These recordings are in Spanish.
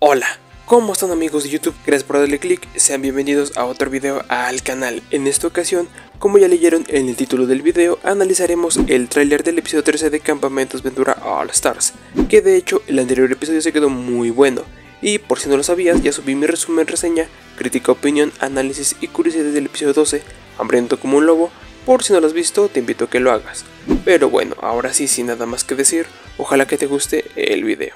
Hola, ¿cómo están amigos de YouTube? Gracias por darle click, sean bienvenidos a otro video al canal. En esta ocasión, como ya leyeron en el título del video, analizaremos el tráiler del episodio 13 de Campamentos Ventura All Stars, que de hecho el anterior episodio se quedó muy bueno, y por si no lo sabías, ya subí mi resumen, reseña, crítica, opinión, análisis y curiosidades del episodio 12, Hambriento como un lobo. Por si no lo has visto, te invito a que lo hagas. Pero bueno, ahora sí, sin nada más que decir, ojalá que te guste el video.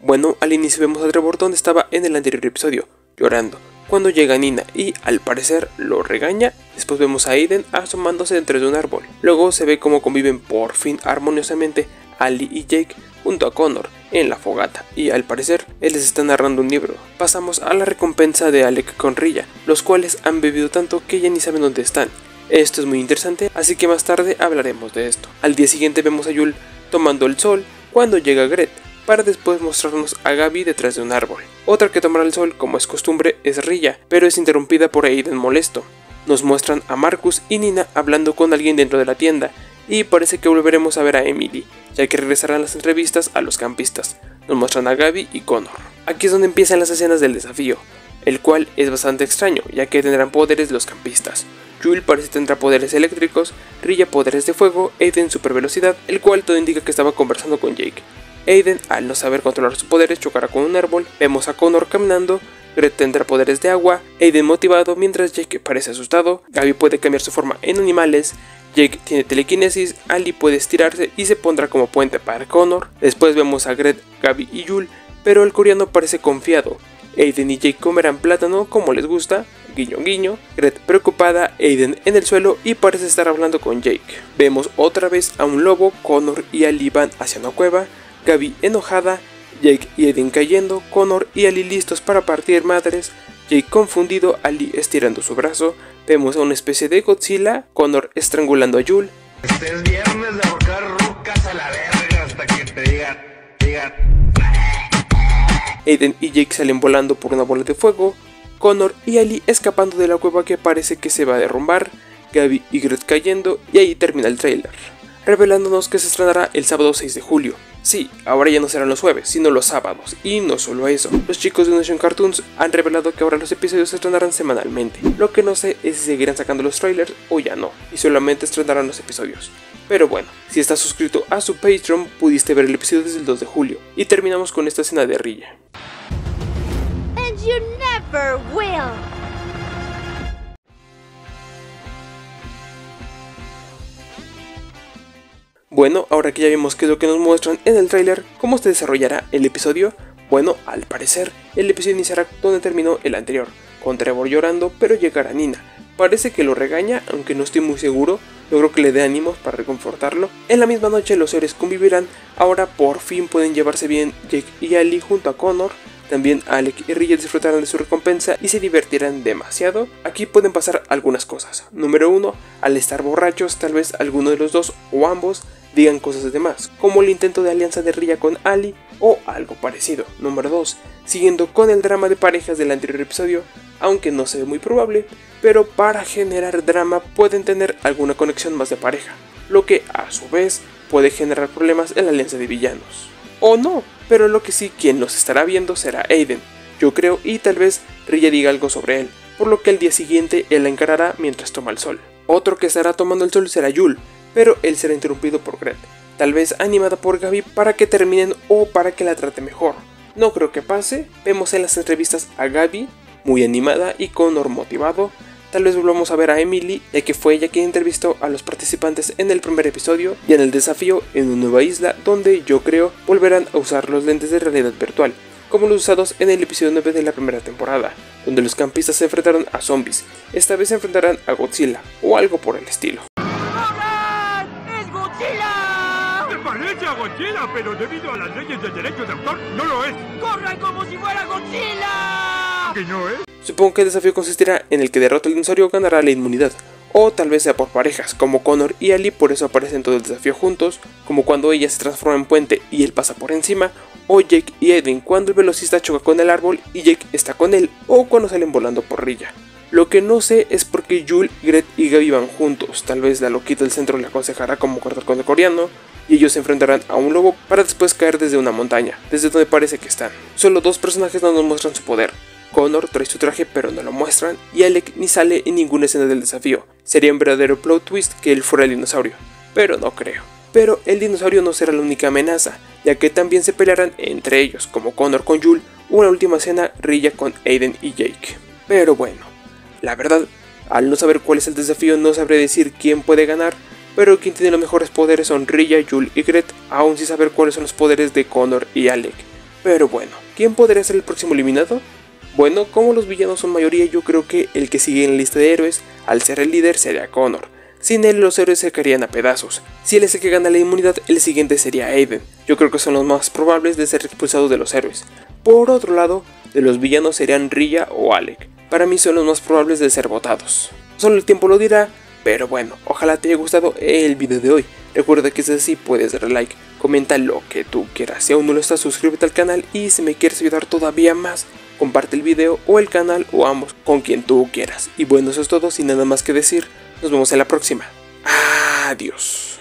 Bueno, al inicio vemos a Trevor donde estaba en el anterior episodio, llorando, cuando llega Nina y al parecer lo regaña. Después vemos a Aiden asomándose dentro de un árbol. Luego se ve cómo conviven por fin armoniosamente Ali y Jake junto a Connor en la fogata, y al parecer él les está narrando un libro. Pasamos a la recompensa de Alec con Rilla, los cuales han bebido tanto que ya ni saben dónde están. Esto es muy interesante, así que más tarde hablaremos de esto. Al día siguiente vemos a Yul tomando el sol cuando llega Gret, para después mostrarnos a Gabi detrás de un árbol. Otra que tomará el sol, como es costumbre, es Rilla, pero es interrumpida por Aiden molesto. Nos muestran a Marcus y Nina hablando con alguien dentro de la tienda, y parece que volveremos a ver a Emily, ya que regresarán las entrevistas a los campistas. Nos muestran a Gabi y Connor. Aquí es donde empiezan las escenas del desafío, el cual es bastante extraño, ya que tendrán poderes los campistas. Yul parece tendrá poderes eléctricos, Rilla poderes de fuego, Aiden super velocidad, el cual todo indica que estaba conversando con Jake. Aiden, al no saber controlar sus poderes, chocará con un árbol. Vemos a Connor caminando, Gret tendrá poderes de agua, Aiden motivado mientras Jake parece asustado, Gabi puede cambiar su forma en animales, Jake tiene telequinesis, Ali puede estirarse y se pondrá como puente para Connor. Después vemos a Gret, Gabi y Yul, pero el coreano parece confiado. Aiden y Jake comerán plátano como les gusta, guiño guiño. Gret preocupada, Aiden en el suelo y parece estar hablando con Jake. Vemos otra vez a un lobo, Connor y Ali van hacia una cueva, Gabi enojada, Jake y Aiden cayendo, Connor y Ali listos para partir madres, Jake confundido, Ali estirando su brazo. Vemos a una especie de Godzilla, Connor estrangulando a Yul. Este es viernes de ahorcar rucas a la verga hasta que te digan. Aiden y Jake salen volando por una bola de fuego, Connor y Ali escapando de la cueva que parece que se va a derrumbar, Gabi y Gret cayendo, y ahí termina el trailer, revelándonos que se estrenará el sábado 6 de julio. Sí, ahora ya no serán los jueves, sino los sábados, y no solo eso, los chicos de Nation Cartoons han revelado que ahora los episodios se estrenarán semanalmente. Lo que no sé es si seguirán sacando los trailers o ya no, y solamente estrenarán los episodios. Pero bueno, si estás suscrito a su Patreon, pudiste ver el episodio desde el 2 de julio, y terminamos con esta escena de Rilla. And you never will. Bueno, ahora que ya vimos qué es lo que nos muestran en el tráiler, ¿cómo se desarrollará el episodio? Bueno, al parecer, el episodio iniciará donde terminó el anterior, con Trevor llorando, pero llegará Nina. Parece que lo regaña, aunque no estoy muy seguro, logró que le dé ánimos para reconfortarlo. En la misma noche los seres convivirán, ahora por fin pueden llevarse bien Jake y Ali junto a Connor. También Alec y Rilla disfrutarán de su recompensa y se divertirán demasiado. Aquí pueden pasar algunas cosas. Número 1, al estar borrachos, tal vez alguno de los dos o ambos digan cosas de más, como el intento de alianza de Rilla con Ali o algo parecido. Número 2, siguiendo con el drama de parejas del anterior episodio, aunque no se ve muy probable, pero para generar drama pueden tener alguna conexión más de pareja, lo que a su vez puede generar problemas en la alianza de villanos. O no, pero lo que sí quien los estará viendo será Aiden, yo creo, y tal vez Rilla diga algo sobre él, por lo que al día siguiente él la encarará mientras toma el sol. Otro que estará tomando el sol será Yul, pero él será interrumpido por Gret, tal vez animada por Gabi para que terminen o para que la trate mejor. No creo que pase. Vemos en las entrevistas a Gabi muy animada y Connor motivado. Tal vez volvamos a ver a Emily, ya que fue ella quien entrevistó a los participantes en el primer episodio y en el desafío en una nueva isla, donde yo creo volverán a usar los lentes de realidad virtual, como los usados en el episodio 9 de la primera temporada, donde los campistas se enfrentaron a zombies. Esta vez se enfrentarán a Godzilla o algo por el estilo. ¡Es Godzilla! Me parece a Godzilla, pero debido a las leyes del derecho de autor, no lo es. ¡Corran como si fuera Godzilla! ¿Que no es? Supongo que el desafío consistirá en el que derrote al dinosaurio ganará la inmunidad, O tal vez sea por parejas, como Connor y Ali, por eso aparecen todo el desafío juntos, como cuando ella se transforma en puente y él pasa por encima, o Jake y Aiden cuando el velocista choca con el árbol y Jake está con él, o cuando salen volando por Rilla. Lo que no sé es por qué Jul, Gret y Gaby van juntos. Tal vez la loquita del centro le aconsejará cómo cortar con el coreano y ellos se enfrentarán a un lobo para después caer desde una montaña, desde donde parece que están. Solo dos personajes no nos muestran su poder. Connor trae su traje pero no lo muestran y Alec ni sale en ninguna escena del desafío. Sería un verdadero plot twist que él fuera el dinosaurio, pero no creo. Pero el dinosaurio no será la única amenaza, ya que también se pelearán entre ellos, como Connor con Jul, o en la última escena Rilla con Aiden y Jake. Pero bueno, la verdad, al no saber cuál es el desafío no sabré decir quién puede ganar, pero quien tiene los mejores poderes son Rilla, Jul y Gret, aún sin saber cuáles son los poderes de Connor y Alec. Pero bueno, ¿quién podría ser el próximo eliminado? Bueno, como los villanos son mayoría, yo creo que el que sigue en la lista de héroes, al ser el líder, sería Connor. Sin él los héroes se caerían a pedazos. Si él es el que gana la inmunidad, el siguiente sería Aiden. Yo creo que son los más probables de ser expulsados de los héroes. Por otro lado, de los villanos serían Rilla o Alec. Para mí son los más probables de ser votados. Solo el tiempo lo dirá, pero bueno, ojalá te haya gustado el video de hoy. Recuerda que si es así puedes darle like, comenta lo que tú quieras. Si aún no lo estás, suscríbete al canal y si me quieres ayudar todavía más, comparte el video o el canal o ambos con quien tú quieras. Y bueno, eso es todo, sin nada más que decir. Nos vemos en la próxima. Adiós.